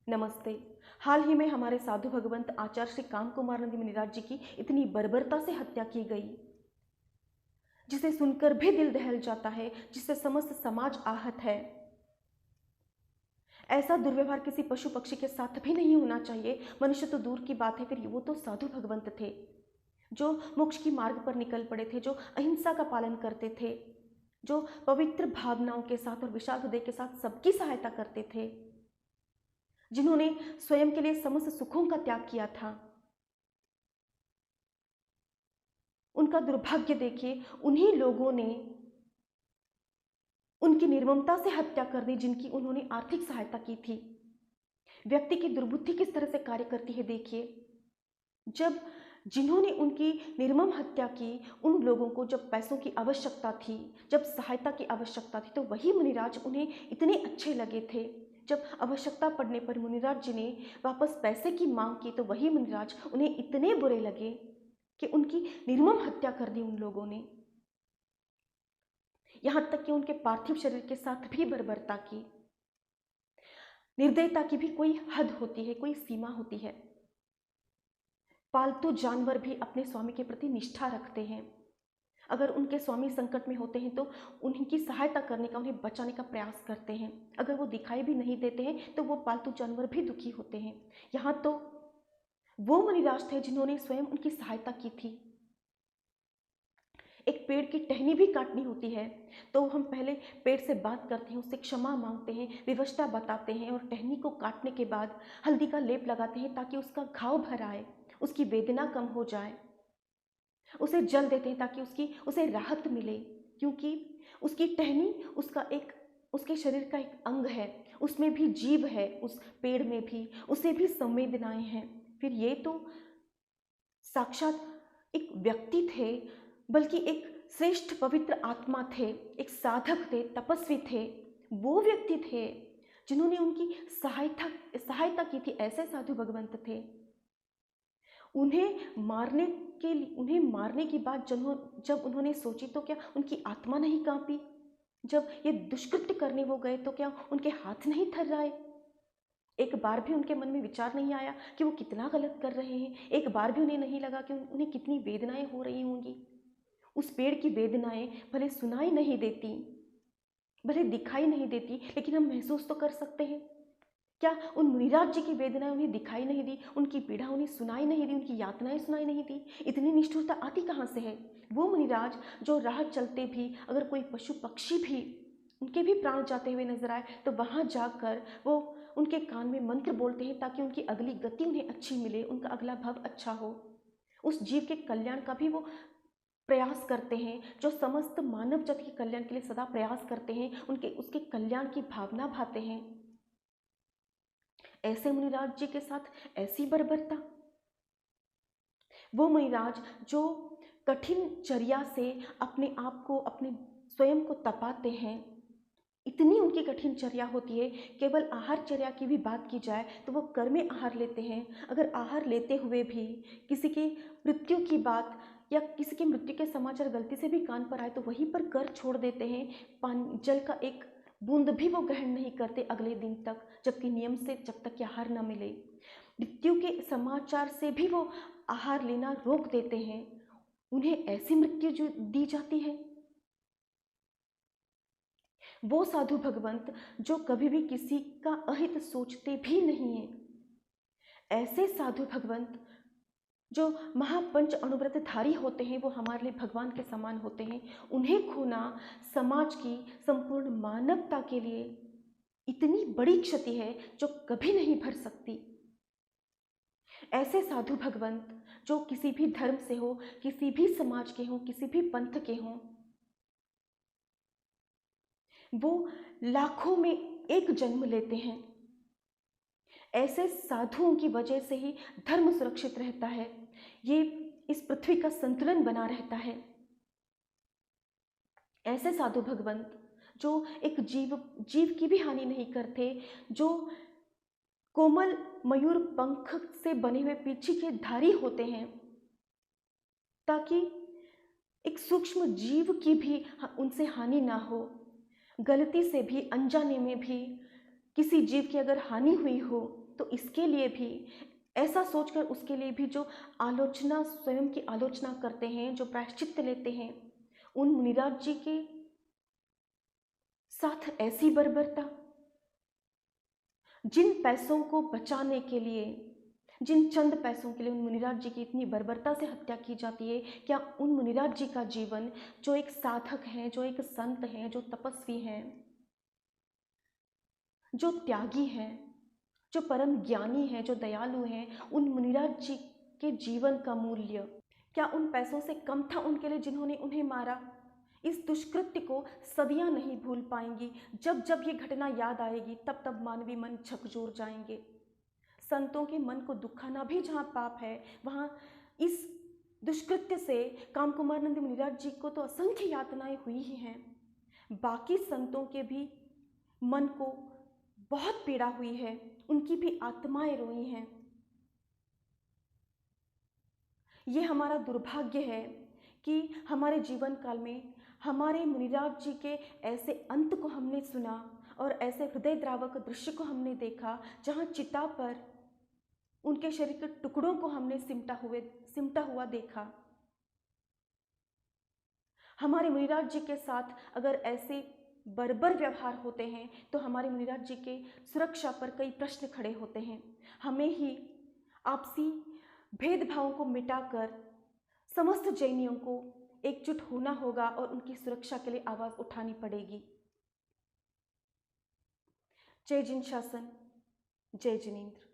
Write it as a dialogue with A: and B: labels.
A: नमस्ते। हाल ही में हमारे साधु भगवंत आचार्य श्री काम कुमार नंदी मुनिराज जी की इतनी बर्बरता से हत्या की गई, जिसे सुनकर भी दिल दहल जाता है, जिससे समस्त समाज आहत है। ऐसा दुर्व्यवहार किसी पशु पक्षी के साथ भी नहीं होना चाहिए। मनुष्य तो दूर की बात है, फिर वो तो साधु भगवंत थे जो मोक्ष की मार्ग पर निकल पड़े थे, जो अहिंसा का पालन करते थे, जो पवित्र भावनाओं के साथ और विशाल हृदय के साथ सबकी सहायता करते थे, जिन्होंने स्वयं के लिए समस्त सुखों का त्याग किया था। उनका दुर्भाग्य देखिए, उन्हीं लोगों ने उनकी निर्ममता से हत्या कर दी जिनकी उन्होंने आर्थिक सहायता की थी। व्यक्ति की दुर्बुद्धि किस तरह से कार्य करती है देखिए। जब जिन्होंने उनकी निर्मम हत्या की, उन लोगों को जब पैसों की आवश्यकता थी, जब सहायता की आवश्यकता थी, तो वही मुनिराज उन्हें इतने अच्छे लगे थे। जब आवश्यकता पड़ने पर मुनिराज जी ने वापस पैसे की मांग की, तो वही मुनिराज उन्हें इतने बुरे लगे कि उनकी निर्मम हत्या कर दी उन लोगों ने। यहां तक कि उनके पार्थिव शरीर के साथ भी बर्बरता की। निर्दयता की भी कोई हद होती है, कोई सीमा होती है। पालतू जानवर भी अपने स्वामी के प्रति निष्ठा रखते हैं। अगर उनके स्वामी संकट में होते हैं तो उनकी सहायता करने का, उन्हें बचाने का प्रयास करते हैं। अगर वो दिखाई भी नहीं देते हैं तो वो पालतू जानवर भी दुखी होते हैं। यहाँ तो वो मुनिराज थे जिन्होंने स्वयं उनकी सहायता की थी। एक पेड़ की टहनी भी काटनी होती है तो हम पहले पेड़ से बात करते हैं, उससे क्षमा मांगते हैं, विवशता बताते हैं और टहनी को काटने के बाद हल्दी का लेप लगाते हैं ताकि उसका घाव भर आए, उसकी वेदना कम हो जाए। उसे जल देते हैं ताकि उसे राहत मिले, क्योंकि उसकी टहनी उसके शरीर का एक अंग है, उसमें भी जीव है, उस पेड़ में भी, उसे भी संवेदनाएं हैं। फिर ये तो साक्षात एक व्यक्ति थे, बल्कि एक श्रेष्ठ पवित्र आत्मा थे, एक साधक थे, तपस्वी थे। वो व्यक्ति थे जिन्होंने उनकी सहायता की थी। ऐसे साधु भगवंत थे। उन्हें मारने की बात जब उन्होंने सोची तो क्या उनकी आत्मा नहीं कांपी? जब ये दुष्कृत्य करने वो गए तो क्या उनके हाथ नहीं थर्राए? एक बार भी उनके मन में विचार नहीं आया कि वो कितना गलत कर रहे हैं? एक बार भी उन्हें नहीं लगा कि उन्हें कितनी वेदनाएं हो रही होंगी? उस पेड़ की वेदनाएं भले सुनाई नहीं देती, भले दिखाई नहीं देती, लेकिन हम महसूस तो कर सकते हैं। क्या उन मुनिराज जी की वेदनाएं उन्हें दिखाई नहीं दी? उनकी पीड़ा उन्हें सुनाई नहीं दी? उनकी यातनाएं सुनाई नहीं दी? इतनी निष्ठुरता आती कहाँ से है? वो मुनिराज जो राह चलते भी अगर कोई पशु पक्षी भी उनके भी प्राण जाते हुए नजर आए तो वहां जाकर वो उनके कान में मंत्र बोलते हैं ताकि उनकी अगली गति उन्हें अच्छी मिले, उनका अगला भव अच्छा हो। उस जीव के कल्याण का भी वो प्रयास करते हैं, जो समस्त मानव जाति के कल्याण के लिए सदा प्रयास करते हैं, उसके कल्याण की भावना भाते हैं। ऐसे मुनिराज जी के साथ ऐसी बर्बरता। वो मुनिराज जो कठिन चर्या से अपने आप को, अपने स्वयं को तपाते हैं। इतनी उनकी कठिन चर्या होती है। केवल आहार चर्या की भी बात की जाए तो वो कर में आहार लेते हैं। अगर आहार लेते हुए भी किसी की मृत्यु की बात या किसी की मृत्यु के समाचार गलती से भी कान पर आए तो वहीं पर कर छोड़ देते हैं। पानी जल का एक बूंद भी वो ग्रहण नहीं करते अगले दिन तक, जबकि नियम से जब तक कि आहार न मिले। मृत्यु के समाचार से भी वो आहार लेना रोक देते हैं। उन्हें ऐसी मृत्यु जो दी जाती है। वो साधु भगवंत जो कभी भी किसी का अहित सोचते भी नहीं है। ऐसे साधु भगवंत जो महापंच अनुव्रतधारी होते हैं, वो हमारे लिए भगवान के समान होते हैं। उन्हें खोना समाज की, संपूर्ण मानवता के लिए इतनी बड़ी क्षति है जो कभी नहीं भर सकती। ऐसे साधु भगवंत जो किसी भी धर्म से हो, किसी भी समाज के हों, किसी भी पंथ के हों, वो लाखों में एक जन्म लेते हैं। ऐसे साधुओं की वजह से ही धर्म सुरक्षित रहता है, ये इस पृथ्वी का संतुलन बना रहता है। ऐसे साधु भगवंत जो एक जीव की भी हानि नहीं करते, जो कोमल मयूर पंख से बने हुए पीछे के धारी होते हैं, ताकि एक सूक्ष्म जीव की भी उनसे हानि ना हो। गलती से भी, अनजाने में भी किसी जीव की अगर हानि हुई हो तो इसके लिए भी ऐसा सोचकर उसके लिए भी जो आलोचना, स्वयं की आलोचना करते हैं, जो प्रायश्चित्त लेते हैं, उन मुनिराज जी के साथ ऐसी बर्बरता, जिन पैसों को बचाने के लिए, जिन चंद पैसों के लिए उन मुनिराज जी की इतनी बर्बरता से हत्या की जाती है। क्या उन मुनिराज जी का जीवन, जो एक साधक हैं, जो एक संत हैं, जो तपस्वी हैं, जो त्यागी हैं, जो परम ज्ञानी हैं, जो दयालु हैं, उन मुनिराज जी के जीवन का मूल्य क्या उन पैसों से कम था उनके लिए जिन्होंने उन्हें मारा? इस दुष्कृत्य को सदियां नहीं भूल पाएंगी। जब जब ये घटना याद आएगी तब तब मानवीय मन झकझोर जाएंगे। संतों के मन को दुखाना भी जहाँ पाप है, वहाँ इस दुष्कृत्य से कामकुमार नंद मुनिराज जी को तो असंख्य यातनाएं हुई ही हैं। बाकी संतों के भी मन को बहुत पीड़ा हुई है, उनकी भी आत्माएं रोई हैं। ये हमारा दुर्भाग्य है कि हमारे जीवन काल में हमारे मुनिराज जी के ऐसे अंत को हमने सुना और ऐसे हृदय द्रावक दृश्य को हमने देखा, जहाँ चिता पर उनके शरीर के टुकड़ों को हमने सिमटा हुआ देखा। हमारे मुनिराज जी के साथ अगर ऐसे बर्बर व्यवहार होते हैं तो हमारे मुनिराज जी के सुरक्षा पर कई प्रश्न खड़े होते हैं। हमें ही आपसी भेदभावों को मिटाकर समस्त जैनियों को एकजुट होना होगा और उनकी सुरक्षा के लिए आवाज उठानी पड़ेगी। जय जिन शासन, जय जिनेन्द्र।